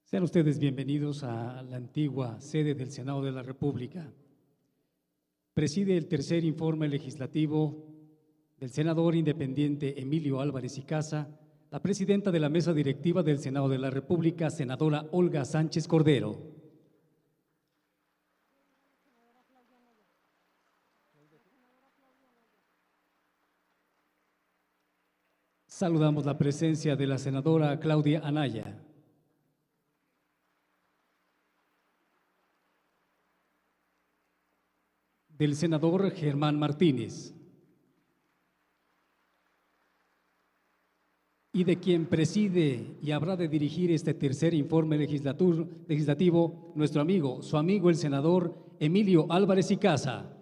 Sean ustedes bienvenidos a la antigua sede del Senado de la República. Preside el tercer informe legislativo del senador independiente Emilio Álvarez y Casa, la presidenta de la mesa directiva del Senado de la República, senadora Olga Sánchez Cordero. Saludamos la presencia de la senadora Claudia Anaya. Del senador Germán Martínez. Y de quien preside y habrá de dirigir este tercer informe legislativo, nuestro amigo, su amigo el senador Emilio Álvarez y Casa.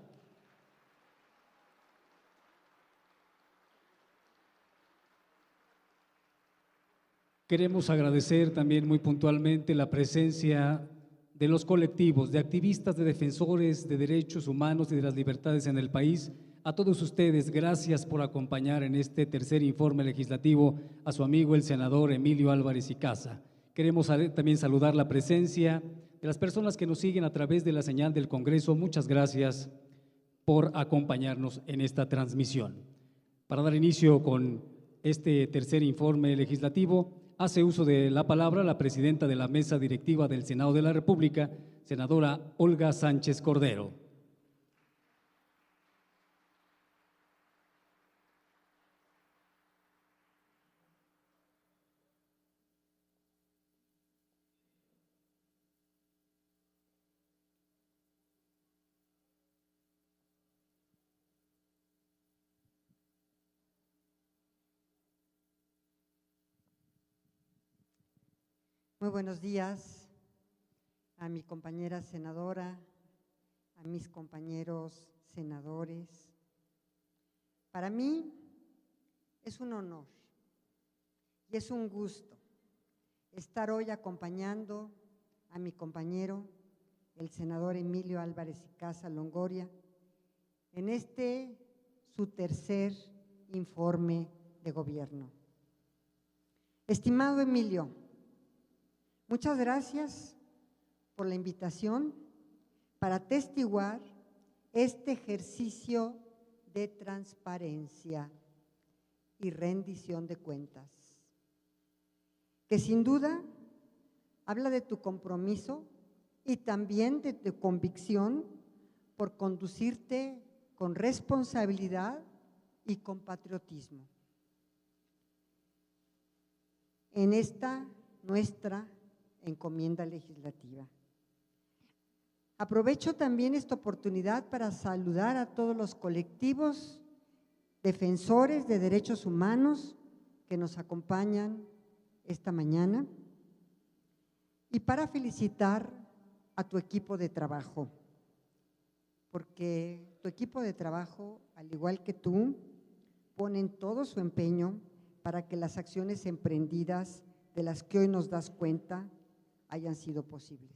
Queremos agradecer también muy puntualmente la presencia de los colectivos, de activistas, de defensores de derechos humanos y de las libertades en el país. A todos ustedes, gracias por acompañar en este tercer informe legislativo a su amigo el senador Emilio Álvarez y Casa. Queremos también saludar la presencia de las personas que nos siguen a través de la señal del Congreso. Muchas gracias por acompañarnos en esta transmisión. Para dar inicio con este tercer informe legislativo, hace uso de la palabra la presidenta de la mesa directiva del Senado de la República, senadora Olga Sánchez Cordero. Muy buenos días a mi compañera senadora, a mis compañeros senadores. Para mí es un honor y es un gusto estar hoy acompañando a mi compañero, el senador Emilio Álvarez y Casa Longoria, en este su tercer informe de gobierno. Estimado Emilio, muchas gracias por la invitación para atestiguar este ejercicio de transparencia y rendición de cuentas, que sin duda habla de tu compromiso y también de tu convicción por conducirte con responsabilidad y con patriotismo en esta nuestra encomienda legislativa. Aprovecho también esta oportunidad para saludar a todos los colectivos defensores de derechos humanos que nos acompañan esta mañana y para felicitar a tu equipo de trabajo, porque tu equipo de trabajo, al igual que tú, ponen todo su empeño para que las acciones emprendidas de las que hoy nos das cuenta hayan sido posibles.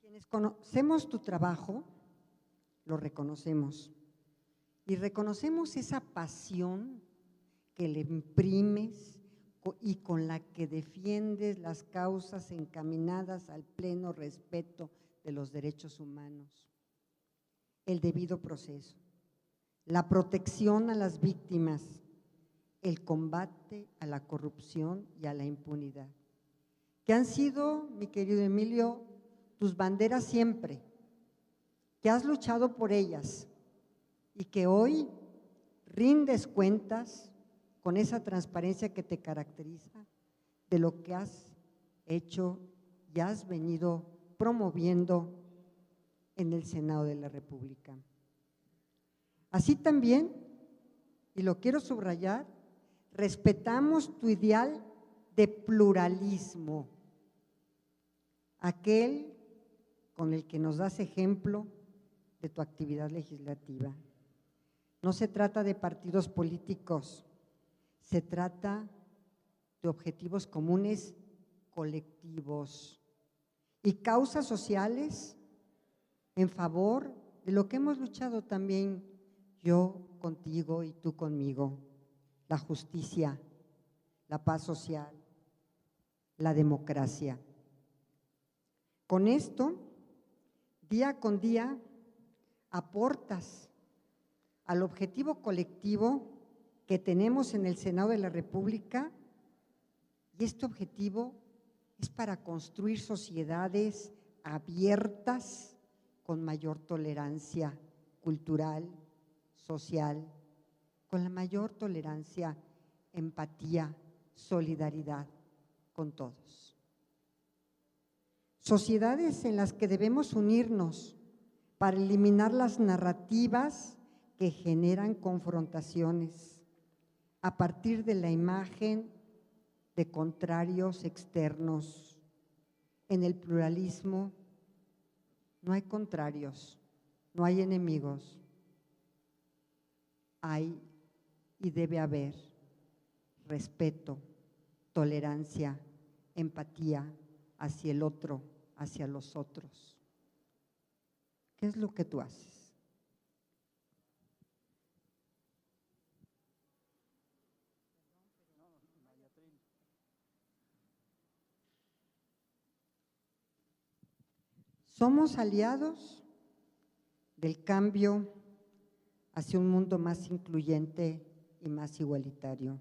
Quienes conocemos tu trabajo, lo reconocemos y reconocemos esa pasión que le imprimes y con la que defiendes las causas encaminadas al pleno respeto de los derechos humanos, el debido proceso, la protección a las víctimas, el combate a la corrupción y a la impunidad, que han sido, mi querido Emilio, tus banderas siempre, que has luchado por ellas y que hoy rindes cuentas con esa transparencia que te caracteriza de lo que has hecho y has venido promoviendo en el Senado de la República. Así también, y lo quiero subrayar, respetamos tu ideal de pluralismo, aquel con el que nos das ejemplo de tu actividad legislativa. No se trata de partidos políticos, se trata de objetivos comunes colectivos y causas sociales en favor de lo que hemos luchado también yo contigo y tú conmigo, la justicia, la paz social, la democracia. Con esto, día con día, aportas al objetivo colectivo que tenemos en el Senado de la República, y este objetivo es para construir sociedades abiertas con mayor tolerancia cultural, social, con la mayor tolerancia, empatía, solidaridad con todos. Sociedades en las que debemos unirnos para eliminar las narrativas que generan confrontaciones a partir de la imagen de contrarios externos. En el pluralismo no hay contrarios, no hay enemigos, hay y debe haber respeto, tolerancia, empatía hacia el otro, hacia los otros. ¿Qué es lo que tú haces? Somos aliados del cambio hacia un mundo más incluyente y más igualitario.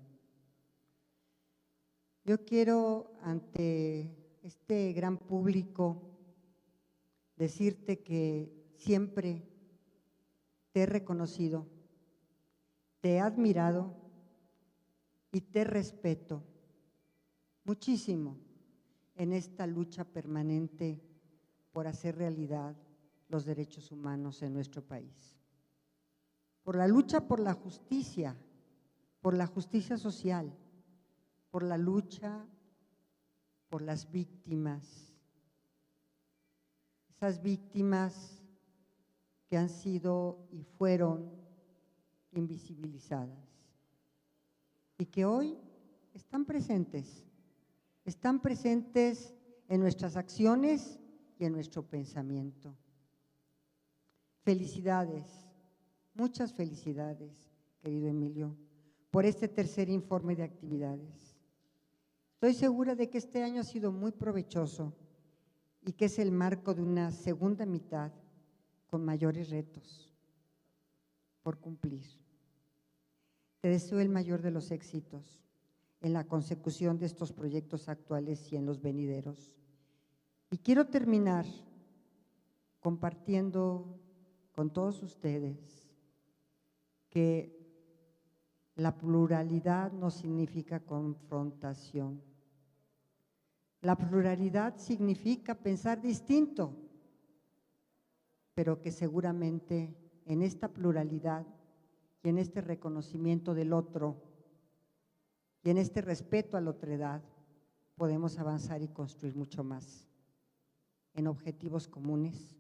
Yo quiero, ante este gran público, decirte que siempre te he reconocido, te he admirado y te respeto muchísimo en esta lucha permanente por hacer realidad los derechos humanos en nuestro país. Por la lucha por la justicia social, por la lucha por las víctimas, esas víctimas que han sido y fueron invisibilizadas y que hoy están presentes en nuestras acciones y en nuestro pensamiento. Felicidades, muchas felicidades, querido Emilio, por este tercer informe de actividades. Estoy segura de que este año ha sido muy provechoso y que es el marco de una segunda mitad con mayores retos por cumplir. Te deseo el mayor de los éxitos en la consecución de estos proyectos actuales y en los venideros. Y quiero terminar compartiendo con todos ustedes que la pluralidad no significa confrontación. La pluralidad significa pensar distinto, pero que seguramente en esta pluralidad y en este reconocimiento del otro y en este respeto a la otredad podemos avanzar y construir mucho más en objetivos comunes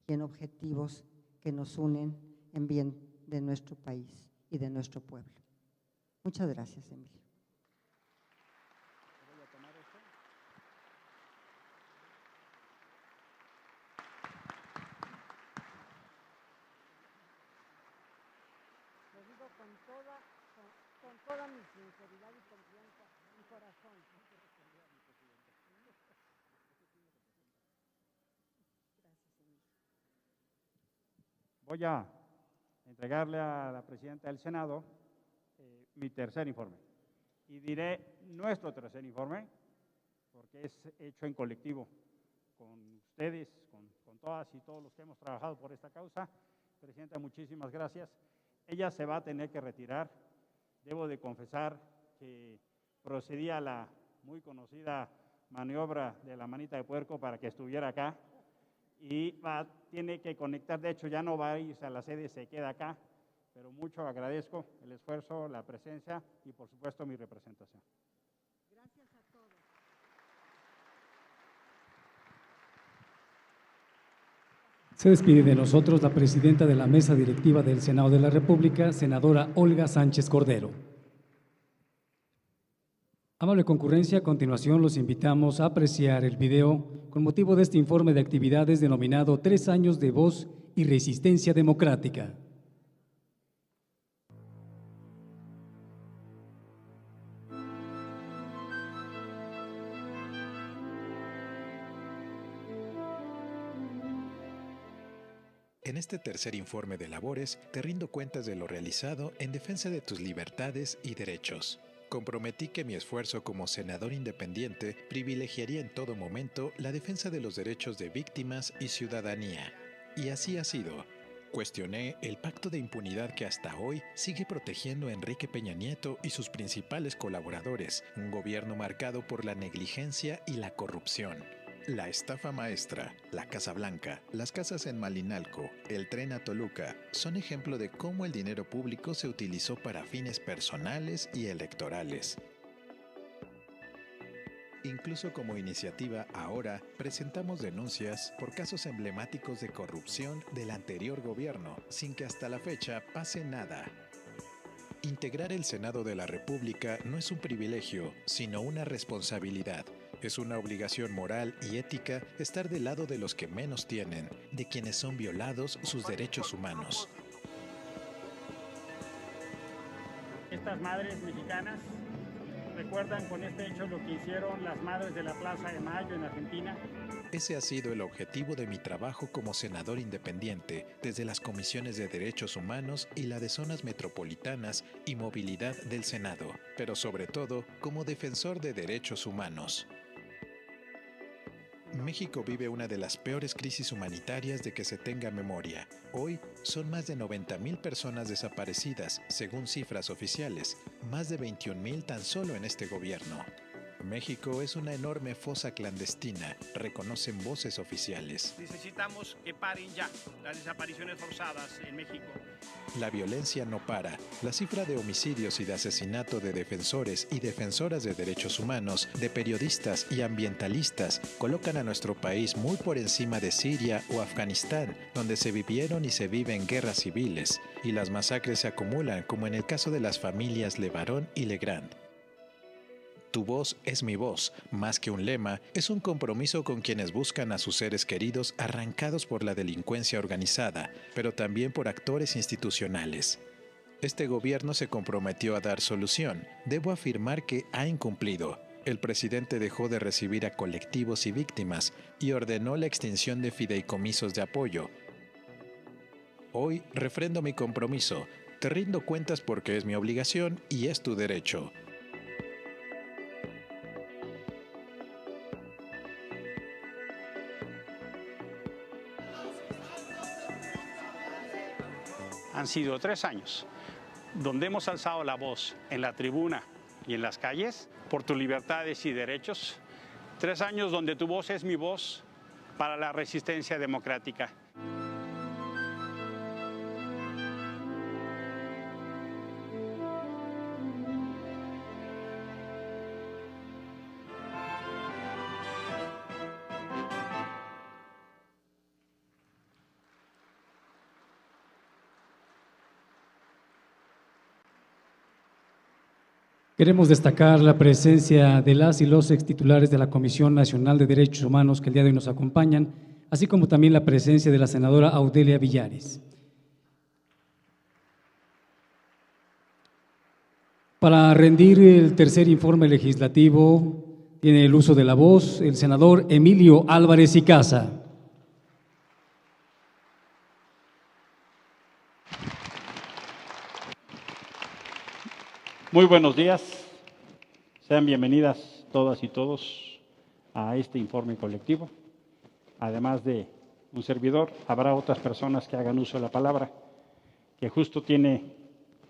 y en objetivos que nos unen en bien de nuestro país y de nuestro pueblo. Muchas gracias, Emilio. Lo digo con toda mi sinceridad y confianza, mi corazón. Voy a entregarle a la presidenta del Senado mi tercer informe. Y diré nuestro tercer informe, porque es hecho en colectivo, con ustedes, con todas y todos los que hemos trabajado por esta causa. Presidenta, muchísimas gracias. Ella se va a tener que retirar. Debo de confesar que procedí a la muy conocida maniobra de la manita de puerco para que estuviera acá. Y tiene que conectar, de hecho ya no va a irse a la sede, se queda acá, pero mucho agradezco el esfuerzo, la presencia y por supuesto mi representación. Gracias a todos. Se despide de nosotros la presidenta de la Mesa Directiva del Senado de la República, senadora Olga Sánchez Cordero. Amable concurrencia, a continuación los invitamos a apreciar el video con motivo de este informe de actividades denominado 3 años de voz y resistencia democrática. En este tercer informe de labores, te rindo cuentas de lo realizado en defensa de tus libertades y derechos. Comprometí que mi esfuerzo como senador independiente privilegiaría en todo momento la defensa de los derechos de víctimas y ciudadanía. Y así ha sido. Cuestioné el pacto de impunidad que hasta hoy sigue protegiendo a Enrique Peña Nieto y sus principales colaboradores, un gobierno marcado por la negligencia y la corrupción. La estafa maestra, la Casa Blanca, las casas en Malinalco, el tren a Toluca, son ejemplo de cómo el dinero público se utilizó para fines personales y electorales. Incluso como iniciativa ahora presentamos denuncias por casos emblemáticos de corrupción del anterior gobierno, sin que hasta la fecha pase nada. Integrar el Senado de la República no es un privilegio, sino una responsabilidad. Es una obligación moral y ética estar del lado de los que menos tienen, de quienes son violados sus derechos humanos. Estas madres mexicanas recuerdan con este hecho lo que hicieron las madres de la Plaza de Mayo en Argentina. Ese ha sido el objetivo de mi trabajo como senador independiente, desde las comisiones de derechos humanos y la de zonas metropolitanas y movilidad del Senado, pero sobre todo como defensor de derechos humanos. México vive una de las peores crisis humanitarias de que se tenga memoria. Hoy son más de 90,000 personas desaparecidas, según cifras oficiales, más de 21,000 tan solo en este gobierno. México es una enorme fosa clandestina, reconocen voces oficiales. Necesitamos que paren ya las desapariciones forzadas en México. La violencia no para. La cifra de homicidios y de asesinato de defensores y defensoras de derechos humanos, de periodistas y ambientalistas colocan a nuestro país muy por encima de Siria o Afganistán, donde se vivieron y se viven guerras civiles, y las masacres se acumulan, como en el caso de las familias Levarón y Legrand. Tu voz es mi voz, más que un lema, es un compromiso con quienes buscan a sus seres queridos arrancados por la delincuencia organizada, pero también por actores institucionales. Este gobierno se comprometió a dar solución. Debo afirmar que ha incumplido. El presidente dejó de recibir a colectivos y víctimas y ordenó la extinción de fideicomisos de apoyo. Hoy refrendo mi compromiso. Te rindo cuentas porque es mi obligación y es tu derecho. Han sido 3 años donde hemos alzado la voz en la tribuna y en las calles por tus libertades y derechos. 3 años donde tu voz es mi voz para la resistencia democrática. Queremos destacar la presencia de las y los extitulares de la Comisión Nacional de Derechos Humanos que el día de hoy nos acompañan, así como también la presencia de la senadora Audelia Villares. Para rendir el tercer informe legislativo, tiene el uso de la voz el senador Emilio Álvarez y Casa. Muy buenos días, sean bienvenidas todas y todos a este informe colectivo. Además de un servidor, habrá otras personas que hagan uso de la palabra, que justo tiene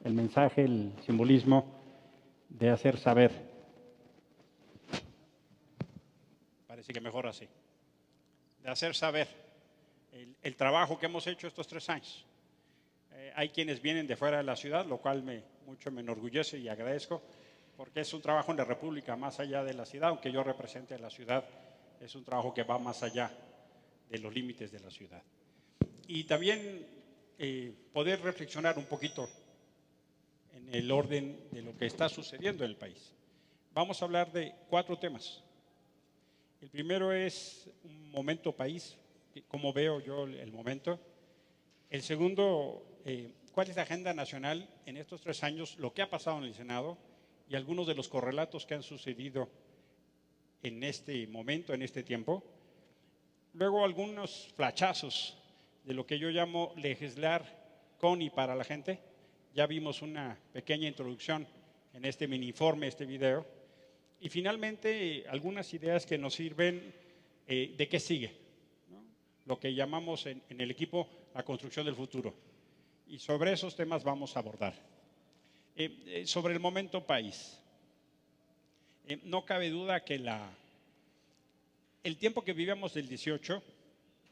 el mensaje, el simbolismo de hacer saber. Parece que mejor así. De hacer saber el trabajo que hemos hecho estos 3 años. Hay quienes vienen de fuera de la ciudad, lo cual mucho me enorgullece y agradezco, porque es un trabajo en la República, más allá de la ciudad, aunque yo represente a la ciudad, es un trabajo que va más allá de los límites de la ciudad. Y también poder reflexionar un poquito en el orden de lo que está sucediendo en el país. Vamos a hablar de 4 temas. El primero es un momento país, cómo veo yo el momento. El segundo, cuál es la agenda nacional en estos 3 años, lo que ha pasado en el Senado y algunos de los correlatos que han sucedido en este momento, en este tiempo. Luego algunos flachazos de lo que yo llamo legislar con y para la gente. Ya vimos una pequeña introducción en este mini informe, este video. Y finalmente, algunas ideas que nos sirven de qué sigue, ¿no? Lo que llamamos en el equipo la construcción del futuro. Y sobre esos temas vamos a abordar. Sobre el momento país. No cabe duda que el tiempo que vivíamos del 18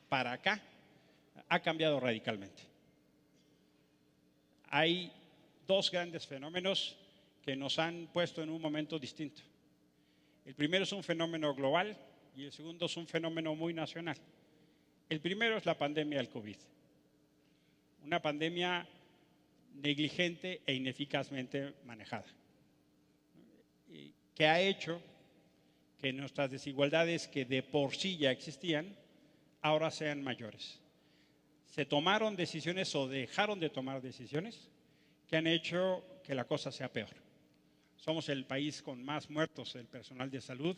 para acá ha cambiado radicalmente. Hay dos grandes fenómenos que nos han puesto en un momento distinto. El primero es un fenómeno global y el segundo es un fenómeno muy nacional. El primero es la pandemia del COVID. Una pandemia negligente e ineficazmente manejada, que ha hecho que nuestras desigualdades, que de por sí ya existían, ahora sean mayores. Se tomaron decisiones o dejaron de tomar decisiones que han hecho que la cosa sea peor. Somos el país con más muertos del personal de salud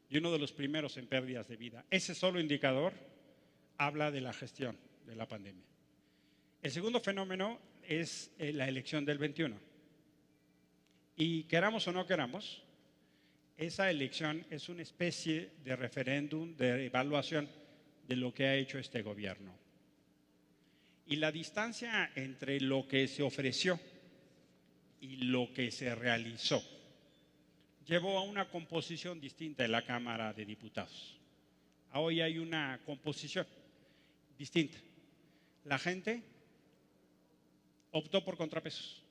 y uno de los primeros en pérdidas de vida. Ese solo indicador habla de la gestión de la pandemia. El segundo fenómeno es la elección del 21. Y queramos o no queramos, esa elección es una especie de referéndum, de evaluación de lo que ha hecho este gobierno. Y la distancia entre lo que se ofreció y lo que se realizó llevó a una composición distinta en la Cámara de Diputados. Hoy hay una composición distinta. La gente optó por contrapesos.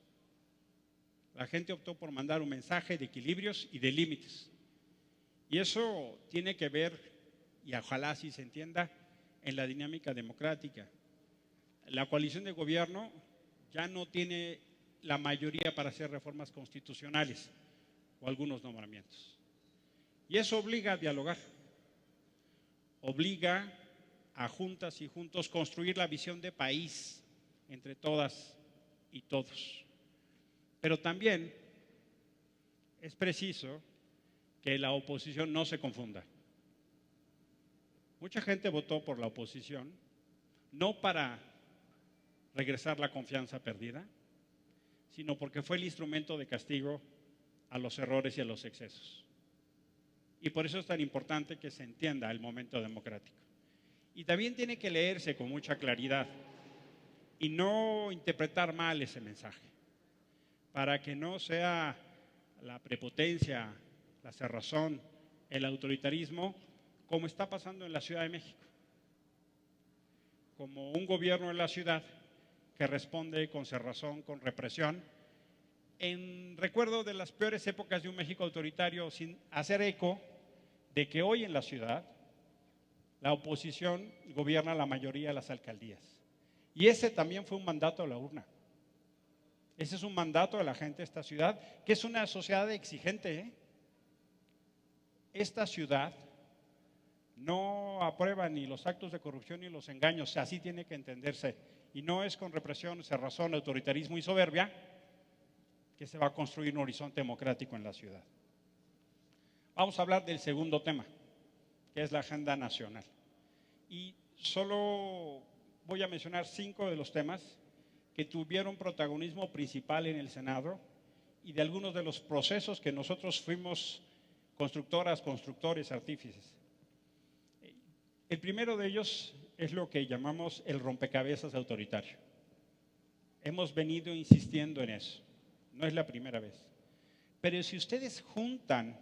La gente optó por mandar un mensaje de equilibrios y de límites. Y eso tiene que ver, y ojalá así se entienda, en la dinámica democrática. La coalición de gobierno ya no tiene la mayoría para hacer reformas constitucionales o algunos nombramientos. Y eso obliga a dialogar, obliga a juntas y juntos construir la visión de país entre todas y todos. Pero también es preciso que la oposición no se confunda. Mucha gente votó por la oposición no para regresar la confianza perdida, sino porque fue el instrumento de castigo a los errores y a los excesos. Y por eso es tan importante que se entienda el momento democrático. Y también tiene que leerse con mucha claridad y no interpretar mal ese mensaje, para que no sea la prepotencia, la cerrazón, el autoritarismo, como está pasando en la Ciudad de México, como un gobierno en la ciudad que responde con cerrazón, con represión, en recuerdo de las peores épocas de un México autoritario, sin hacer eco de que hoy en la ciudad la oposición gobierna la mayoría de las alcaldías. Y ese también fue un mandato a la urna. Ese es un mandato de la gente de esta ciudad, que es una sociedad exigente, ¿eh? Esta ciudad no aprueba ni los actos de corrupción ni los engaños, así tiene que entenderse. Y no es con represión, cerrazón, autoritarismo y soberbia que se va a construir un horizonte democrático en la ciudad. Vamos a hablar del segundo tema, que es la agenda nacional. Y solo voy a mencionar 5 de los temas que tuvieron protagonismo principal en el Senado y de algunos de los procesos que nosotros fuimos constructoras, constructores, artífices. El primero de ellos es lo que llamamos el rompecabezas autoritario. Hemos venido insistiendo en eso, no es la primera vez. Pero si ustedes juntan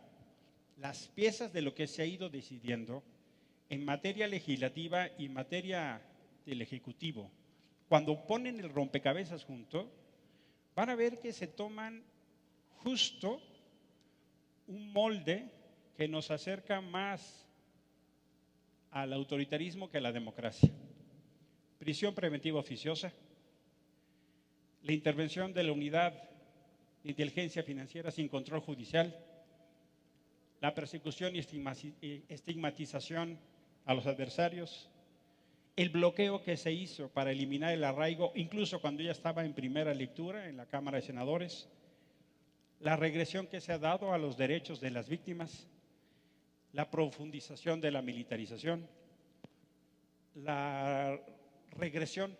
las piezas de lo que se ha ido decidiendo en materia legislativa y en materia del Ejecutivo, cuando ponen el rompecabezas junto, van a ver que se toman justo un molde que nos acerca más al autoritarismo que a la democracia. Prisión preventiva oficiosa, la intervención de la unidad de inteligencia financiera sin control judicial, la persecución y estigmatización a los adversarios, el bloqueo que se hizo para eliminar el arraigo, incluso cuando ya estaba en primera lectura en la Cámara de Senadores, la regresión que se ha dado a los derechos de las víctimas, la profundización de la militarización, la regresión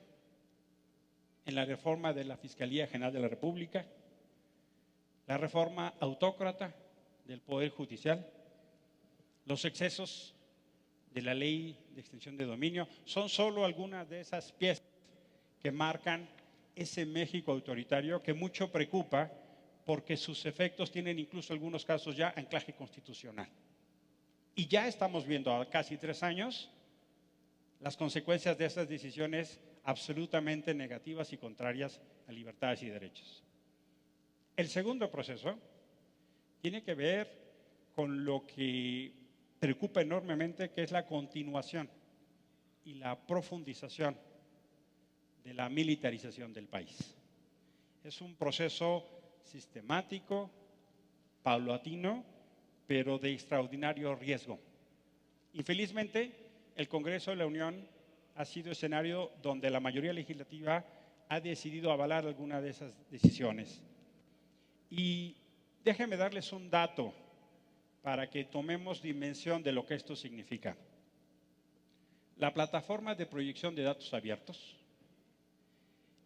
en la reforma de la Fiscalía General de la República, la reforma autócrata del Poder Judicial, los excesos de la Ley de Extinción de Dominio, son solo algunas de esas piezas que marcan ese México autoritario que mucho preocupa porque sus efectos tienen incluso en algunos casos ya anclaje constitucional. Y ya estamos viendo a casi 3 años las consecuencias de esas decisiones absolutamente negativas y contrarias a libertades y derechos. El segundo proceso tiene que ver con lo que preocupa enormemente, que es la continuación y la profundización de la militarización del país. Es un proceso sistemático, paulatino, pero de extraordinario riesgo. Infelizmente, el Congreso de la Unión ha sido escenario donde la mayoría legislativa ha decidido avalar alguna de esas decisiones. Y déjenme darles un dato para que tomemos dimensión de lo que esto significa. La plataforma de proyección de datos abiertos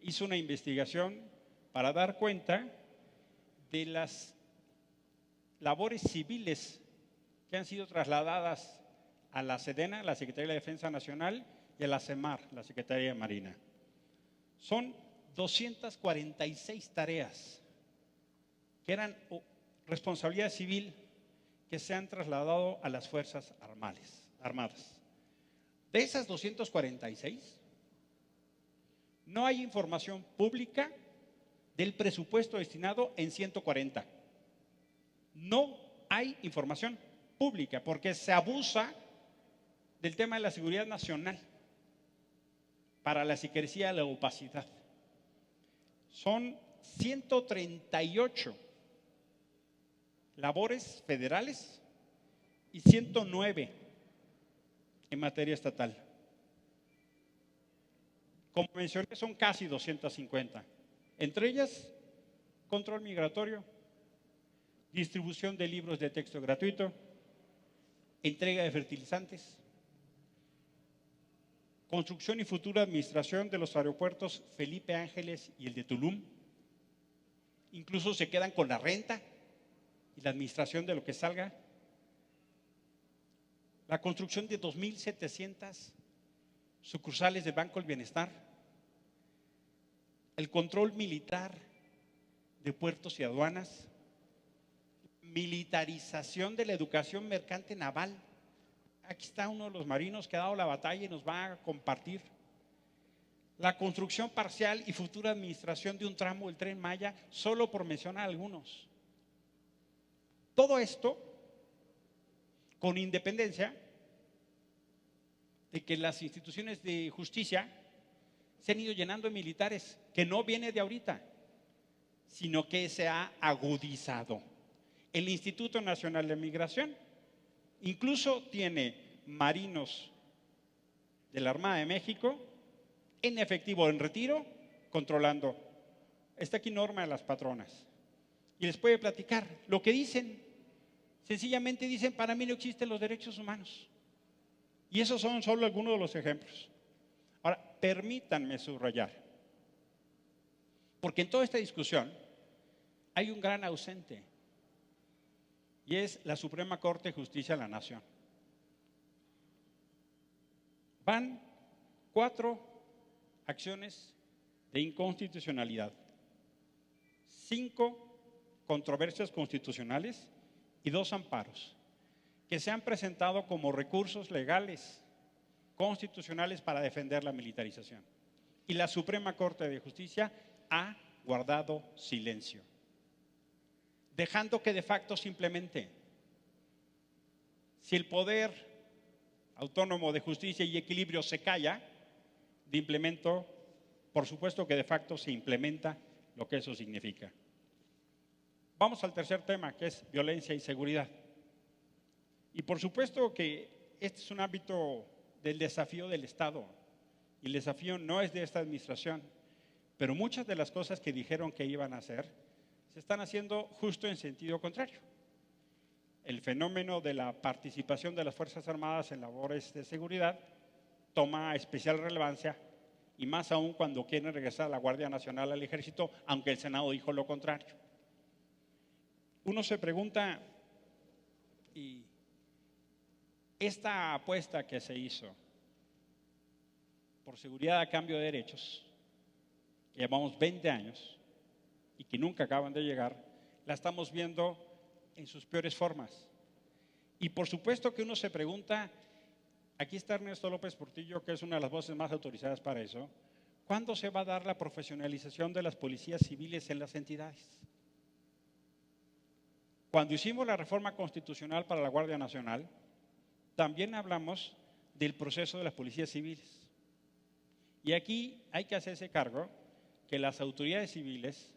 hizo una investigación para dar cuenta de las labores civiles que han sido trasladadas a la SEDENA, la Secretaría de la Defensa Nacional, y a la CEMAR, la Secretaría de Marina. Son 246 tareas que eran responsabilidad civil que se han trasladado a las Fuerzas Armadas. De esas 246, no hay información pública del presupuesto destinado en 140. No hay información pública porque se abusa del tema de la seguridad nacional para la secrecía y la opacidad. Son 138 labores federales y 109 en materia estatal. Como mencioné, son casi 250. Entre ellas, control migratorio, distribución de libros de texto gratuito, entrega de fertilizantes, construcción y futura administración de los aeropuertos Felipe Ángeles y el de Tulum. Incluso se quedan con la renta y la administración de lo que salga. La construcción de 2.700 sucursales del Banco del Bienestar. El control militar de puertos y aduanas. Militarización de la educación mercante naval. Aquí está uno de los marinos que ha dado la batalla y nos va a compartir. La construcción parcial y futura administración de un tramo del Tren Maya, solo por mencionar algunos. Todo esto con independencia de que las instituciones de justicia se han ido llenando de militares, que no viene de ahorita, sino que se ha agudizado. El Instituto Nacional de Migración incluso tiene marinos de la Armada de México en efectivo, en retiro, controlando. Está aquí Norma de las patronas y les puede platicar lo que dicen. Sencillamente dicen: para mí no existen los derechos humanos. Y esos son solo algunos de los ejemplos. Ahora, permítanme subrayar, porque en toda esta discusión hay un gran ausente, y es la Suprema Corte de Justicia de la Nación. Van 4 acciones de inconstitucionalidad, 5 controversias constitucionales y 2 amparos que se han presentado como recursos legales constitucionales para defender la militarización. Y la Suprema Corte de Justicia ha guardado silencio, dejando que de facto se implemente. Si el poder autónomo de justicia y equilibrio se calla de implemento, por supuesto que de facto se implementa lo que eso significa. Vamos al tercer tema, que es violencia y seguridad. Y por supuesto que este es un ámbito del desafío del Estado, y el desafío no es de esta administración, pero muchas de las cosas que dijeron que iban a hacer se están haciendo justo en sentido contrario. El fenómeno de la participación de las Fuerzas Armadas en labores de seguridad toma especial relevancia y más aún cuando quieren regresar a la Guardia Nacional al Ejército, aunque el Senado dijo lo contrario. Uno se pregunta, y esta apuesta que se hizo por seguridad a cambio de derechos, que llevamos 20 años y que nunca acaban de llegar, la estamos viendo en sus peores formas. Y por supuesto que uno se pregunta, aquí está Ernesto López Portillo, que es una de las voces más autorizadas para eso, ¿cuándo se va a dar la profesionalización de las policías civiles en las entidades? Cuando hicimos la reforma constitucional para la Guardia Nacional, también hablamos del proceso de las policías civiles. Y aquí hay que hacerse cargo que las autoridades civiles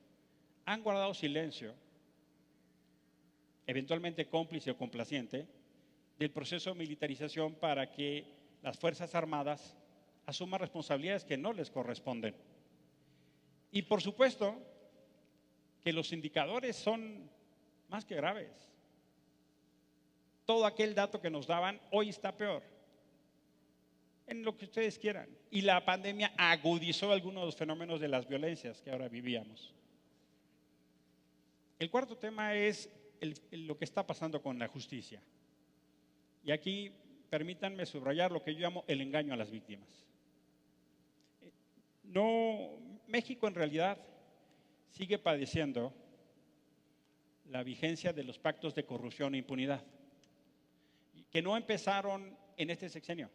han guardado silencio, eventualmente cómplice o complaciente, del proceso de militarización para que las Fuerzas Armadas asuman responsabilidades que no les corresponden. Y por supuesto que los indicadores son más que graves. Todo aquel dato que nos daban hoy está peor, en lo que ustedes quieran. Y la pandemia agudizó algunos de los fenómenos de las violencias que ahora vivíamos. El cuarto tema es lo que está pasando con la justicia. Y aquí permítanme subrayar lo que yo llamo el engaño a las víctimas. No, México en realidad sigue padeciendo la vigencia de los pactos de corrupción e impunidad, que no empezaron en este sexenio,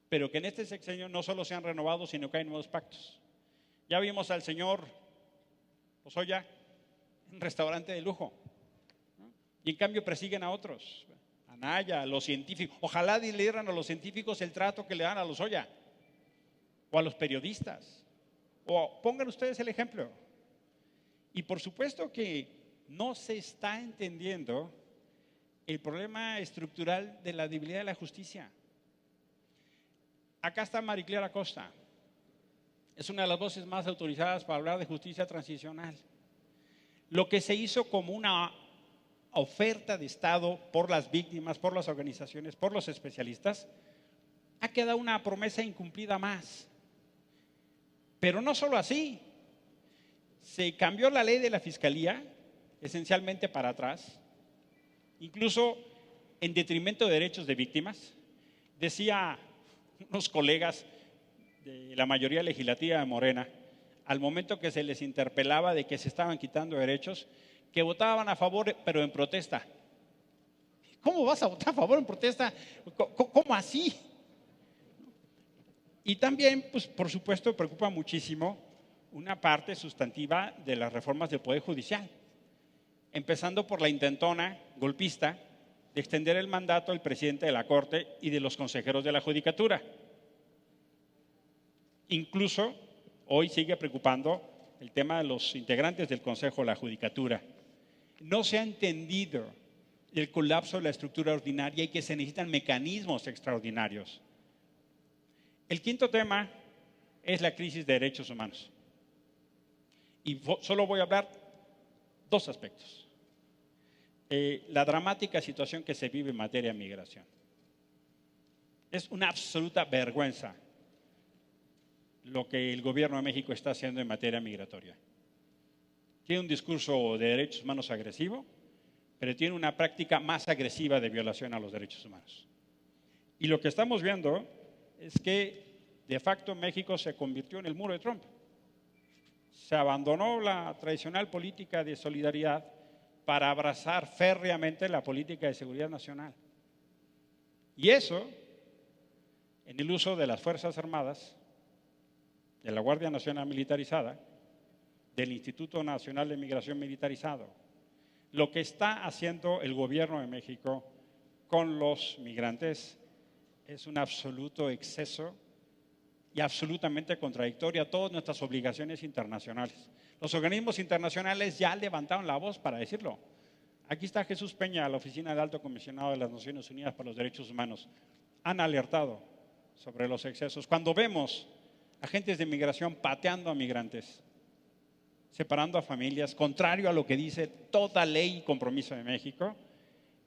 pero que en este sexenio no solo se han renovado, sino que hay nuevos pactos. Ya vimos al señor Lozoya en un restaurante de lujo, ¿no? Y en cambio persiguen a otros, a Naya, a los científicos. Ojalá le dieran a los científicos el trato que le dan a Lozoya, o a los periodistas, o pongan ustedes el ejemplo. Y por supuesto que no se está entendiendo el problema estructural de la debilidad de la justicia. Acá está Mariclera Acosta, es una de las voces más autorizadas para hablar de justicia transicional. Lo que se hizo como una oferta de Estado por las víctimas, por las organizaciones, por los especialistas, ha quedado una promesa incumplida más. Pero no solo así, se cambió la ley de la Fiscalía, esencialmente para atrás, incluso en detrimento de derechos de víctimas. Decía unos colegas de la mayoría legislativa de Morena, al momento que se les interpelaba de que se estaban quitando derechos, que votaban a favor, pero en protesta. ¿Cómo vas a votar a favor en protesta? ¿Cómo así? Y también, pues, por supuesto, preocupa muchísimo una parte sustantiva de las reformas del Poder Judicial, empezando por la intentona golpista de extender el mandato del presidente de la Corte y de los consejeros de la Judicatura. Incluso hoy sigue preocupando el tema de los integrantes del Consejo de la Judicatura. No se ha entendido el colapso de la estructura ordinaria y que se necesitan mecanismos extraordinarios. El quinto tema es la crisis de derechos humanos. Y solo voy a hablar dos aspectos. La dramática situación que se vive en materia de migración. Es una absoluta vergüenza lo que el gobierno de México está haciendo en materia migratoria. Tiene un discurso de derechos humanos agresivo, pero tiene una práctica más agresiva de violación a los derechos humanos. Y lo que estamos viendo es que de facto México se convirtió en el muro de Trump. Se abandonó la tradicional política de solidaridad para abrazar férreamente la política de seguridad nacional. Y eso, en el uso de las Fuerzas Armadas, de la Guardia Nacional Militarizada, del Instituto Nacional de Migración Militarizado, lo que está haciendo el gobierno de México con los migrantes es un absoluto exceso y absolutamente contradictorio a todas nuestras obligaciones internacionales. Los organismos internacionales ya levantaron la voz para decirlo. Aquí está Jesús Peña, la Oficina del Alto Comisionado de las Naciones Unidas para los Derechos Humanos. Han alertado sobre los excesos. Cuando vemos agentes de migración pateando a migrantes, separando a familias, contrario a lo que dice toda ley y compromiso de México,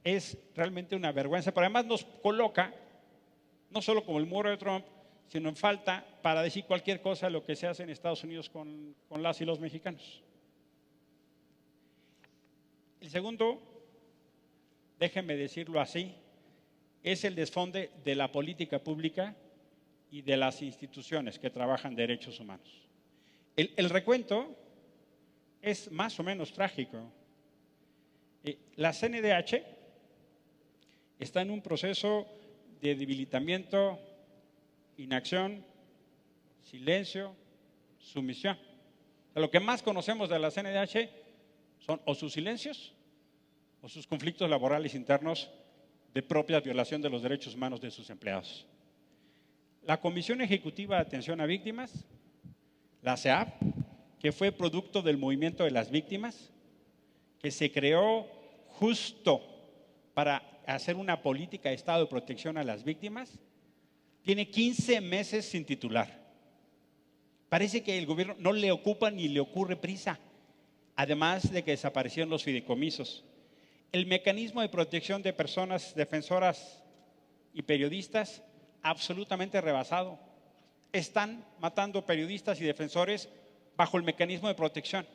es realmente una vergüenza. Pero además nos coloca, no solo como el muro de Trump, sino en falta para decir cualquier cosa de lo que se hace en Estados Unidos con las y los mexicanos. El segundo, déjenme decirlo así, es el desfonde de la política pública y de las instituciones que trabajan derechos humanos. El recuento es más o menos trágico. La CNDH está en un proceso de debilitamiento, inacción, silencio, sumisión. Lo que más conocemos de la CNDH son o sus silencios o sus conflictos laborales internos de propia violación de los derechos humanos de sus empleados. La Comisión Ejecutiva de Atención a Víctimas, la CEAV, que fue producto del movimiento de las víctimas, que se creó justo para hacer una política de Estado de protección a las víctimas, tiene 15 meses sin titular. Parece que el gobierno no le ocupa ni le ocurre prisa, además de que desaparecieron los fideicomisos. El mecanismo de protección de personas defensoras y periodistas absolutamente rebasado. Están matando periodistas y defensores bajo el mecanismo de protección.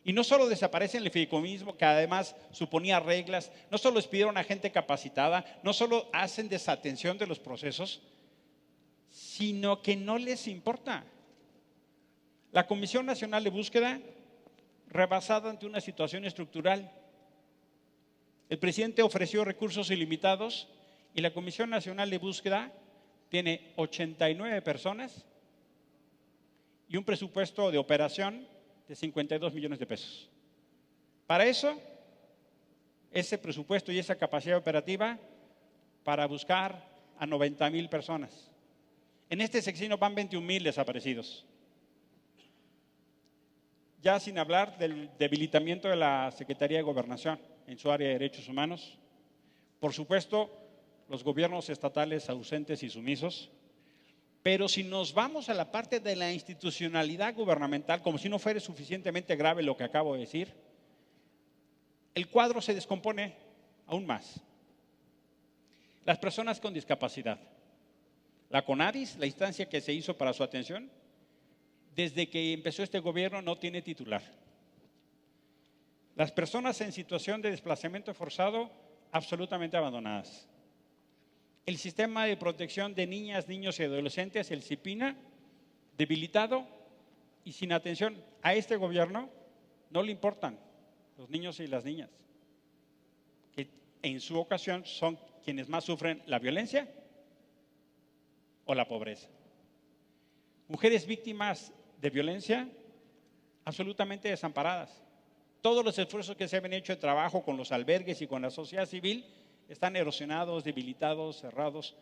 Y no solo desaparecen el fideicomiso, que además suponía reglas, no solo despidieron a gente capacitada, no solo hacen desatención de los procesos, sino que no les importa. La Comisión Nacional de Búsqueda, rebasada ante una situación estructural. El presidente ofreció recursos ilimitados y la Comisión Nacional de Búsqueda tiene 89 personas y un presupuesto de operación de 52 millones de pesos. Para eso, ese presupuesto y esa capacidad operativa para buscar a 90,000 personas. En este sexenio van 21,000 desaparecidos. Ya sin hablar del debilitamiento de la Secretaría de Gobernación en su área de derechos humanos. Por supuesto, los gobiernos estatales ausentes y sumisos. Pero si nos vamos a la parte de la institucionalidad gubernamental, como si no fuera suficientemente grave lo que acabo de decir, el cuadro se descompone aún más. Las personas con discapacidad. La CONADIS, la instancia que se hizo para su atención, desde que empezó este gobierno no tiene titular. Las personas en situación de desplazamiento forzado, absolutamente abandonadas. El sistema de protección de niñas, niños y adolescentes, el CIPINA, debilitado y sin atención. A este gobierno no le importan los niños y las niñas, que en su ocasión son quienes más sufren la violencia o la pobreza. Mujeres víctimas de violencia absolutamente desamparadas. Todos los esfuerzos que se han hecho de trabajo con los albergues y con la sociedad civil están erosionados, debilitados, cerrados.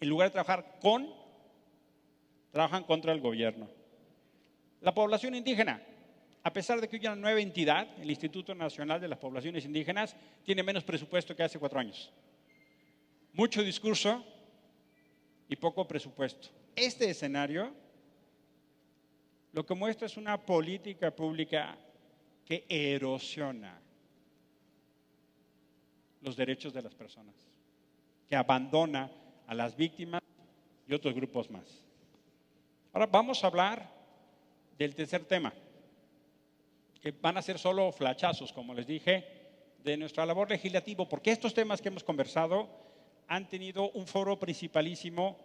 En lugar de trabajar trabajan contra el gobierno. La población indígena, a pesar de que hay una nueva entidad, el Instituto Nacional de las Poblaciones Indígenas, tiene menos presupuesto que hace 4 años. Mucho discurso y poco presupuesto. Este escenario lo que muestra es una política pública que erosiona los derechos de las personas, que abandona a las víctimas y otros grupos más. Ahora vamos a hablar del tercer tema, que van a ser solo flachazos, como les dije, de nuestra labor legislativa, porque estos temas que hemos conversado han tenido un foro principalísimo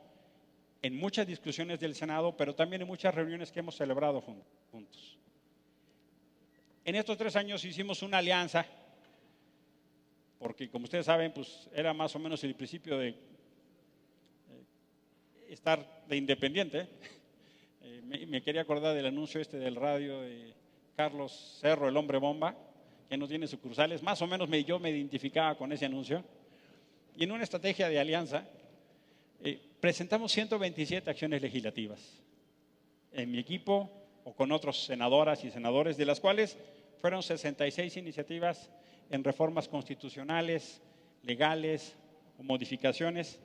en muchas discusiones del Senado, pero también en muchas reuniones que hemos celebrado juntos. En estos 3 años hicimos una alianza, porque como ustedes saben, pues era más o menos el principio de estar de independiente. Me quería acordar del anuncio del radio de Carlos Cerro, el hombre bomba, que no tiene sucursales. Más o menos yo me identificaba con ese anuncio. Y en una estrategia de alianza, presentamos 127 acciones legislativas en mi equipo o con otros senadoras y senadores, de las cuales fueron 66 iniciativas en reformas constitucionales, legales o modificaciones,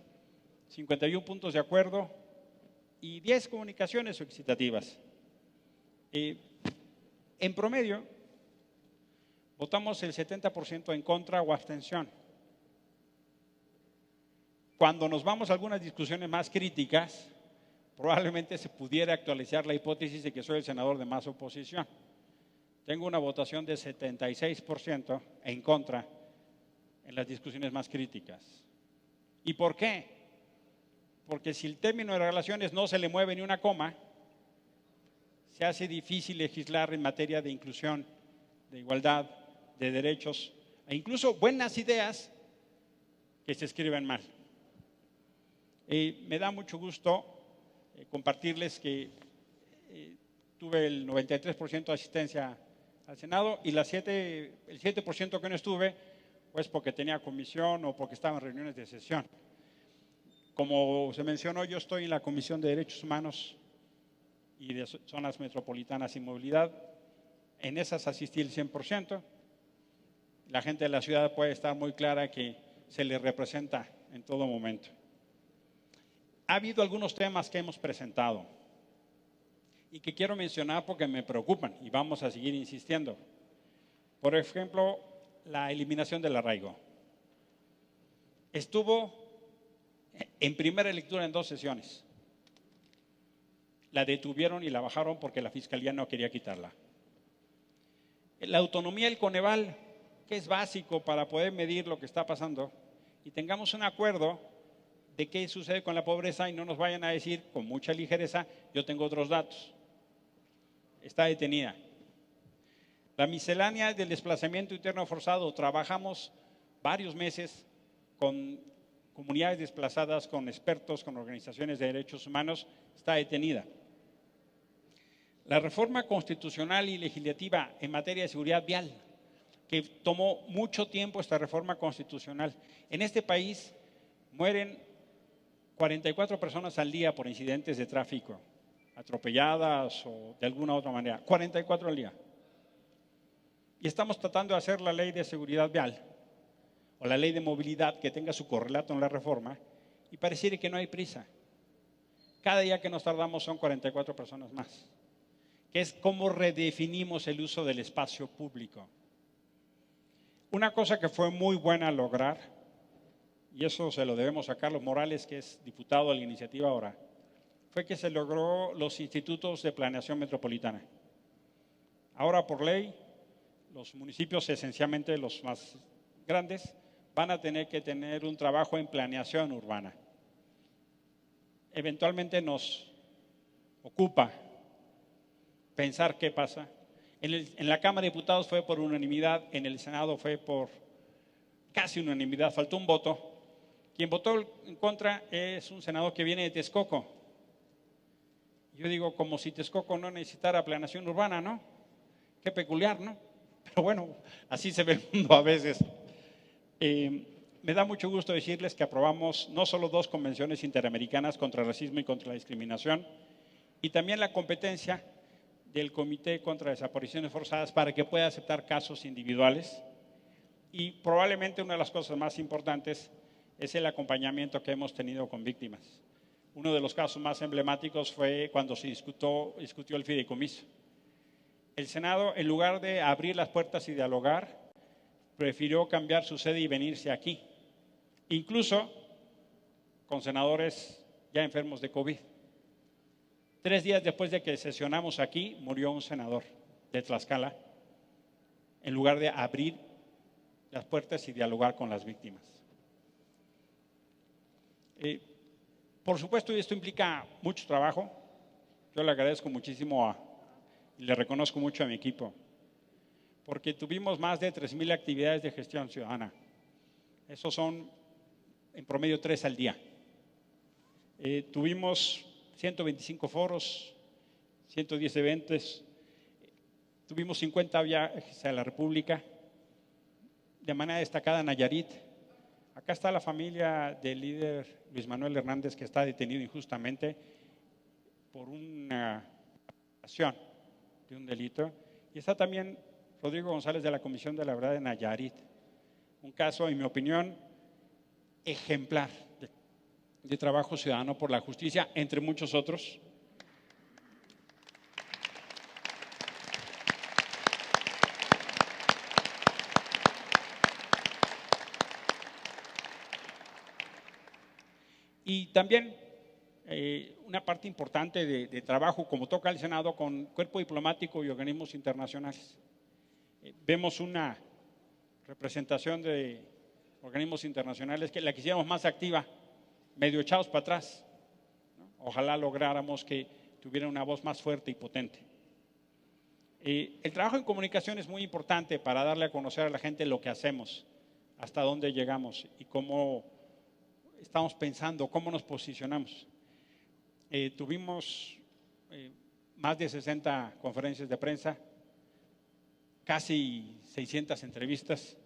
51 puntos de acuerdo y 10 comunicaciones solicitativas. En promedio, votamos el 70% en contra o abstención. Cuando nos vamos a algunas discusiones más críticas, probablemente se pudiera actualizar la hipótesis de que soy el senador de más oposición. Tengo una votación de 76% en contra en las discusiones más críticas. ¿Y por qué? Porque si el término de relaciones no se le mueve ni una coma, se hace difícil legislar en materia de inclusión, de igualdad, de derechos e incluso buenas ideas que se escriben mal. Me da mucho gusto compartirles que tuve el 93% de asistencia al Senado y el 7% que no estuve, pues porque tenía comisión o porque estaba en reuniones de sesión. Como se mencionó, yo estoy en la Comisión de Derechos Humanos y de Zonas Metropolitanas y Movilidad. En esas asistí el 100%. La gente de la ciudad puede estar muy clara que se le representa en todo momento. Ha habido algunos temas que hemos presentado y que quiero mencionar porque me preocupan y vamos a seguir insistiendo. Por ejemplo, la eliminación del arraigo. Estuvo en primera lectura en 2 sesiones. La detuvieron y la bajaron porque la Fiscalía no quería quitarla. La autonomía del Coneval, que es básico para poder medir lo que está pasando, y tengamos un acuerdo de qué sucede con la pobreza y no nos vayan a decir con mucha ligereza, yo tengo otros datos. Está detenida. La miscelánea del desplazamiento interno forzado, trabajamos varios meses con comunidades desplazadas, con expertos, con organizaciones de derechos humanos, está detenida. La reforma constitucional y legislativa en materia de seguridad vial, que tomó mucho tiempo esta reforma constitucional. En este país mueren 44 personas al día por incidentes de tráfico, atropelladas o de alguna otra manera, 44 al día. Y estamos tratando de hacer la ley de seguridad vial o la ley de movilidad que tenga su correlato en la reforma y pareciera que no hay prisa. Cada día que nos tardamos son 44 personas más, que es cómo redefinimos el uso del espacio público. Una cosa que fue muy buena lograr, y eso se lo debemos a Carlos Morales, que es diputado de la iniciativa ahora, fue que se logró los institutos de planeación metropolitana. Ahora por ley, los municipios, esencialmente los más grandes, van a tener que tener un trabajo en planeación urbana. Eventualmente nos ocupa pensar qué pasa. En la Cámara de Diputados fue por unanimidad, en el Senado fue por casi unanimidad, faltó un voto. Quien votó en contra es un senador que viene de Texcoco. Yo digo, como si Texcoco no necesitara planeación urbana, ¿no? Qué peculiar, ¿no? Pero bueno, así se ve el mundo a veces. Me da mucho gusto decirles que aprobamos no solo 2 convenciones interamericanas contra el racismo y contra la discriminación, y también la competencia del Comité contra Desapariciones Forzadas para que pueda aceptar casos individuales. Y probablemente una de las cosas más importantes es el acompañamiento que hemos tenido con víctimas. Uno de los casos más emblemáticos fue cuando se discutió el fideicomiso. El Senado, en lugar de abrir las puertas y dialogar, prefirió cambiar su sede y venirse aquí, incluso con senadores ya enfermos de COVID. 3 días después de que sesionamos aquí, murió un senador de Tlaxcala, en lugar de abrir las puertas y dialogar con las víctimas. Por supuesto, esto implica mucho trabajo. Yo le agradezco muchísimo y le reconozco mucho a mi equipo, porque tuvimos más de 3,000 actividades de gestión ciudadana. Esos son en promedio 3 al día. Tuvimos 125 foros, 110 eventos, tuvimos 50 viajes a la República, de manera destacada en Nayarit. Acá está la familia del líder Luis Manuel Hernández, que está detenido injustamente por una acción de un delito. Y está también Rodrigo González de la Comisión de la Verdad de Nayarit. Un caso, en mi opinión, ejemplar de trabajo ciudadano por la justicia, entre muchos otros. Y también una parte importante de trabajo, como toca el Senado, con cuerpo diplomático y organismos internacionales. Vemos una representación de organismos internacionales que la quisiéramos más activa, medio echados para atrás, ¿no? Ojalá lográramos que tuvieran una voz más fuerte y potente. El trabajo en comunicación es muy importante para darle a conocer a la gente lo que hacemos, hasta dónde llegamos y cómo estamos pensando, cómo nos posicionamos. Tuvimos más de 60 conferencias de prensa, casi 600 entrevistas,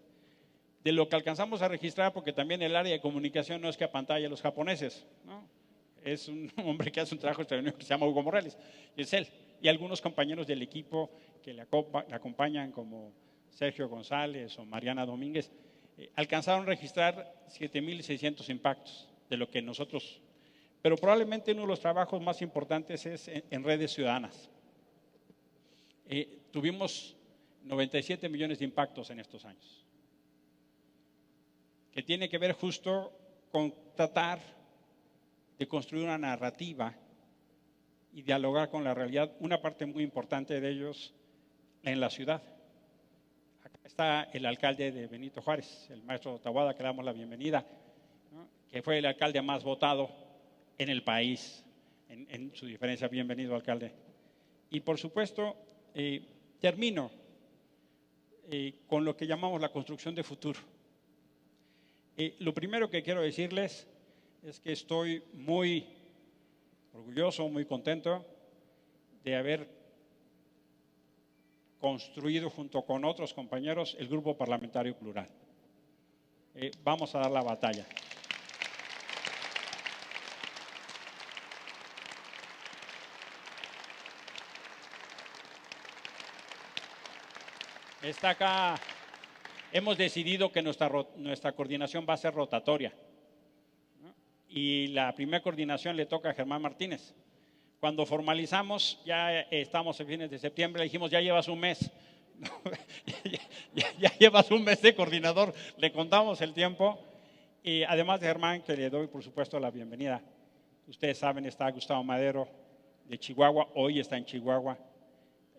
de lo que alcanzamos a registrar, porque también el área de comunicación no es que apantalle a los japoneses, ¿no? Es un hombre que hace un trabajo extraordinario que se llama Hugo Morales, y es él, y algunos compañeros del equipo que le acompañan, como Sergio González o Mariana Domínguez, alcanzaron a registrar 7,600 impactos de lo que nosotros, pero probablemente uno de los trabajos más importantes es en redes ciudadanas. Tuvimos 97 millones de impactos en estos años, que tiene que ver justo con tratar de construir una narrativa y dialogar con la realidad, una parte muy importante de ellos en la ciudad. Acá está el alcalde de Benito Juárez, el maestro Taboada, que le damos la bienvenida, ¿no? Que fue el alcalde más votado en el país, en su diferencia. Bienvenido, alcalde. Y por supuesto, termino con lo que llamamos la construcción de futuro. Lo primero que quiero decirles es que estoy muy orgulloso, muy contento de haber construido junto con otros compañeros el Grupo Parlamentario Plural. Vamos a dar la batalla. Está acá, hemos decidido que nuestra coordinación va a ser rotatoria, ¿no? Y la primera coordinación le toca a Germán Martínez. Cuando formalizamos, ya estamos en fines de septiembre, le dijimos, ya llevas un mes, ya llevas un mes de coordinador, le contamos el tiempo. Y además de Germán, que le doy por supuesto la bienvenida, ustedes saben, está Gustavo Madero de Chihuahua, hoy está en Chihuahua,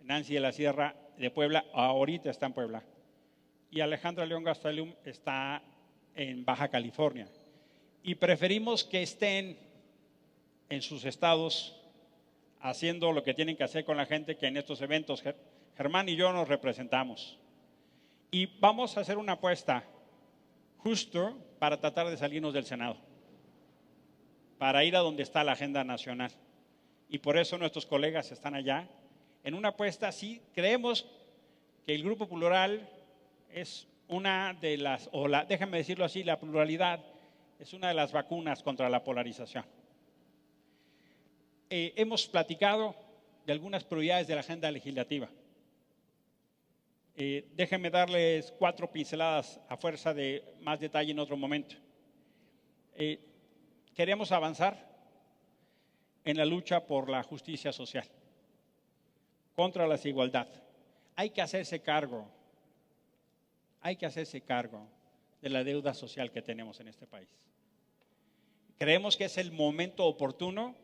Nancy de la Sierra de Puebla, ahorita está en Puebla, y Alejandra León Gastelum está en Baja California. Y preferimos que estén en sus estados haciendo lo que tienen que hacer con la gente, que en estos eventos Germán y yo nos representamos. Y vamos a hacer una apuesta justo para tratar de salirnos del Senado, para ir a donde está la agenda nacional. Y por eso nuestros colegas están allá. En una apuesta, sí, creemos que el Grupo Plural es una de las, déjenme decirlo así, la pluralidad es una de las vacunas contra la polarización. Hemos platicado de algunas prioridades de la agenda legislativa. Déjenme darles 4 pinceladas a fuerza de más detalle en otro momento. Queremos avanzar en la lucha por la justicia social, contra la desigualdad. Hay que hacerse cargo de la deuda social que tenemos en este país. Creemos que es el momento oportuno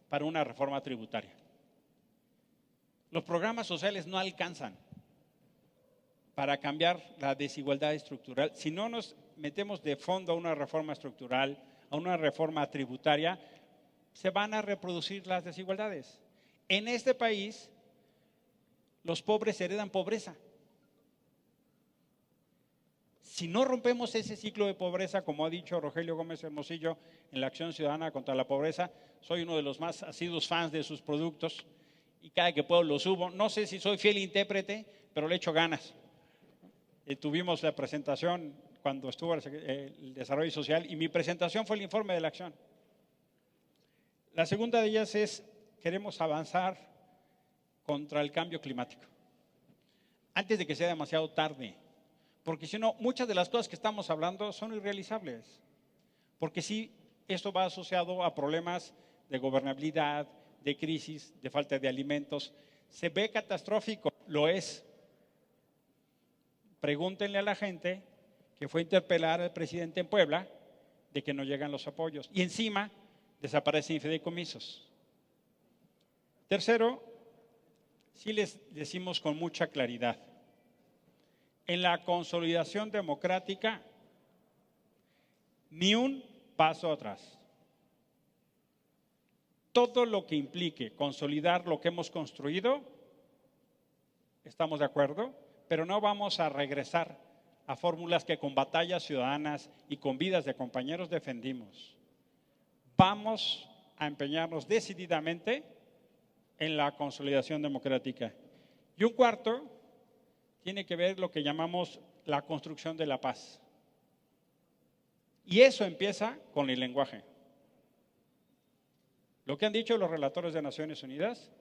para una reforma tributaria. Los programas sociales no alcanzan para cambiar la desigualdad estructural. Si no nos metemos de fondo a una reforma estructural, a una reforma tributaria, se van a reproducir las desigualdades. En este país, los pobres heredan pobreza. Si no rompemos ese ciclo de pobreza, como ha dicho Rogelio Gómez Hermosillo en la Acción Ciudadana contra la Pobreza, soy uno de los más asiduos fans de sus productos y cada que puedo los subo. No sé si soy fiel intérprete, pero le echo ganas. Tuvimos la presentación cuando estuvo el Desarrollo Social y mi presentación fue el informe de la Acción. La segunda de ellas es, queremos avanzar contra el cambio climático, antes de que sea demasiado tarde, porque si no, muchas de las cosas que estamos hablando son irrealizables, porque sí, esto va asociado a problemas de gobernabilidad, de crisis, de falta de alimentos. Se ve catastrófico, lo es. Pregúntenle a la gente que fue a interpelar al presidente en Puebla de que no llegan los apoyos. Y encima desaparecen fideicomisos. Tercero, sí les decimos con mucha claridad, en la consolidación democrática, ni un paso atrás. Todo lo que implique consolidar lo que hemos construido, estamos de acuerdo, pero no vamos a regresar a fórmulas que con batallas ciudadanas y con vidas de compañeros defendimos. Vamos a empeñarnos decididamente en la consolidación democrática. Y un cuarto tiene que ver lo que llamamos la construcción de la paz. Y eso empieza con el lenguaje. Lo que han dicho los relatores de Naciones Unidas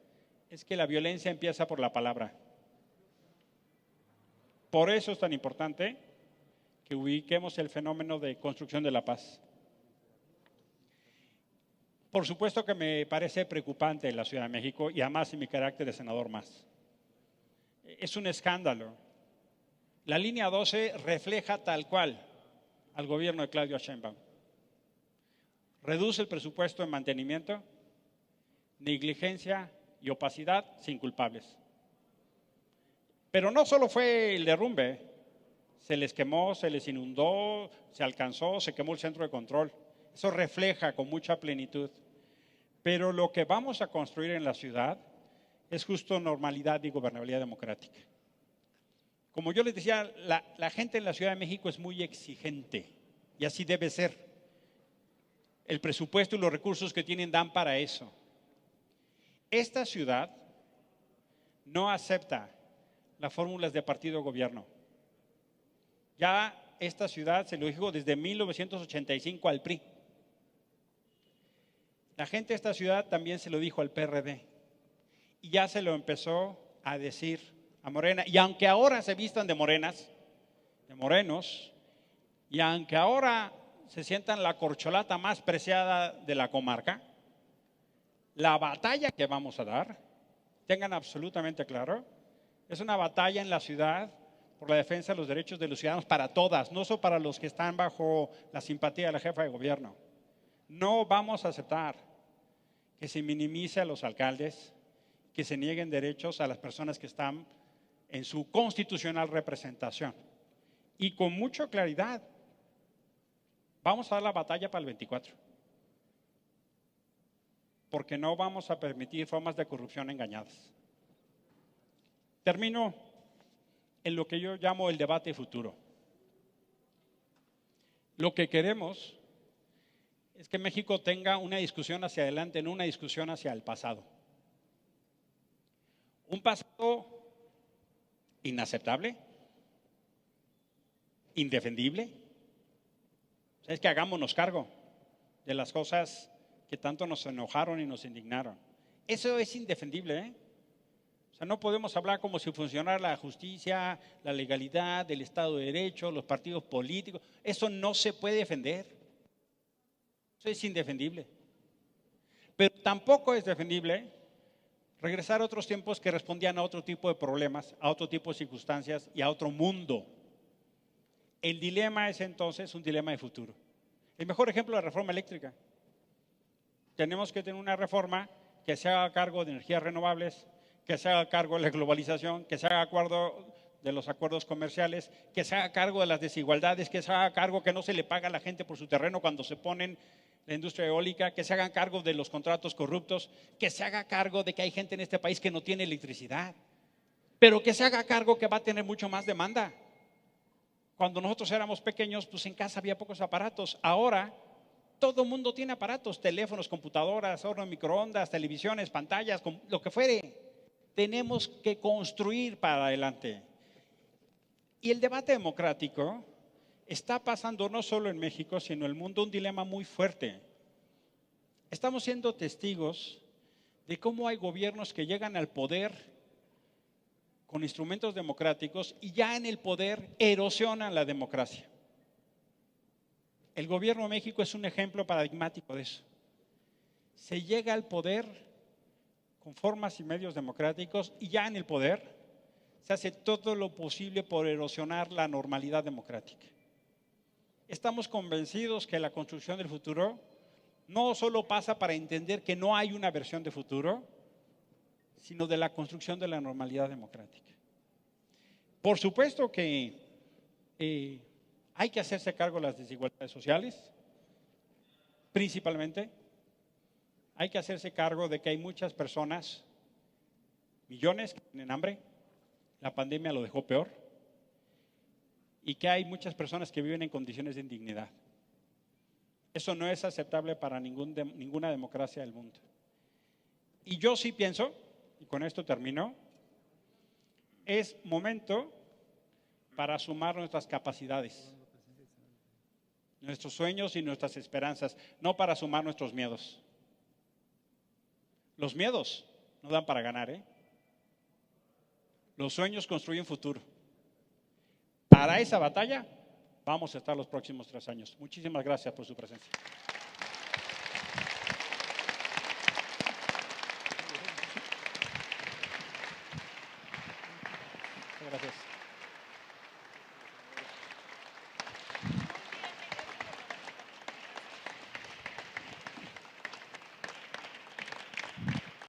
es que la violencia empieza por la palabra. Por eso es tan importante que ubiquemos el fenómeno de construcción de la paz. Por supuesto que me parece preocupante la Ciudad de México y además en mi carácter de senador más. Es un escándalo. La línea 12 refleja tal cual al gobierno de Claudia Sheinbaum. Reduce el presupuesto en mantenimiento, negligencia y opacidad sin culpables. Pero no solo fue el derrumbe, se les quemó, se les inundó, se alcanzó, se quemó el centro de control. Eso refleja con mucha plenitud. Pero lo que vamos a construir en la ciudad es justo normalidad y gobernabilidad democrática. Como yo les decía, la gente en la Ciudad de México es muy exigente y así debe ser. El presupuesto y los recursos que tienen dan para eso. Esta ciudad no acepta las fórmulas de partido-gobierno. Ya esta ciudad se lo dijo desde 1985 al PRI. La gente de esta ciudad también se lo dijo al PRD. Y ya se lo empezó a decir a Morena. Y aunque ahora se vistan de morenas, de morenos, y aunque ahora se sientan la corcholata más preciada de la comarca, la batalla que vamos a dar, tengan absolutamente claro, es una batalla en la ciudad por la defensa de los derechos de los ciudadanos para todas, no solo para los que están bajo la simpatía de la jefa de gobierno. No vamos a aceptar que se minimice a los alcaldes, que se nieguen derechos a las personas que están en su constitucional representación. Y con mucha claridad, vamos a dar la batalla para el 24. Porque no vamos a permitir formas de corrupción engañadas. Termino en lo que yo llamo el debate futuro. Lo que queremos es que México tenga una discusión hacia adelante, no una discusión hacia el pasado. Un pasado inaceptable, indefendible. O sea, es que hagámonos cargo de las cosas que tanto nos enojaron y nos indignaron. Eso es indefendible, ¿eh? O sea, no podemos hablar como si funcionara la justicia, la legalidad, el Estado de Derecho, los partidos políticos. Eso no se puede defender. Eso es indefendible. Pero tampoco es defendible regresar a otros tiempos que respondían a otro tipo de problemas, a otro tipo de circunstancias y a otro mundo. El dilema es entonces un dilema de futuro. El mejor ejemplo es la reforma eléctrica. Tenemos que tener una reforma que se haga cargo de energías renovables, que se haga cargo de la globalización, que se haga cargo de los acuerdos comerciales, que se haga cargo de las desigualdades, que se haga cargo que no se le paga a la gente por su terreno cuando se ponen la industria eólica, que se hagan cargo de los contratos corruptos, que se haga cargo de que hay gente en este país que no tiene electricidad, pero que se haga cargo que va a tener mucho más demanda. Cuando nosotros éramos pequeños, pues en casa había pocos aparatos. Ahora todo el mundo tiene aparatos, teléfonos, computadoras, horno de microondas, televisiones, pantallas, lo que fuere. Tenemos que construir para adelante. Y el debate democrático está pasando no solo en México, sino en el mundo un dilema muy fuerte. Estamos siendo testigos de cómo hay gobiernos que llegan al poder con instrumentos democráticos y ya en el poder erosionan la democracia. El gobierno de México es un ejemplo paradigmático de eso. Se llega al poder con formas y medios democráticos y ya en el poder se hace todo lo posible por erosionar la normalidad democrática. Estamos convencidos que la construcción del futuro no solo pasa para entender que no hay una versión de futuro, sino de la construcción de la normalidad democrática. Por supuesto que hay que hacerse cargo de las desigualdades sociales, principalmente. Hay que hacerse cargo de que hay muchas personas, millones que tienen hambre, la pandemia lo dejó peor, y que hay muchas personas que viven en condiciones de indignidad. Eso no es aceptable para ninguna democracia del mundo. Y yo sí pienso, y con esto termino, es momento para sumar nuestras capacidades, nuestros sueños y nuestras esperanzas, no para sumar nuestros miedos. Los miedos no dan para ganar, ¿eh? Los sueños construyen futuro. Para esa batalla vamos a estar los próximos 3 años. Muchísimas gracias por su presencia. Gracias.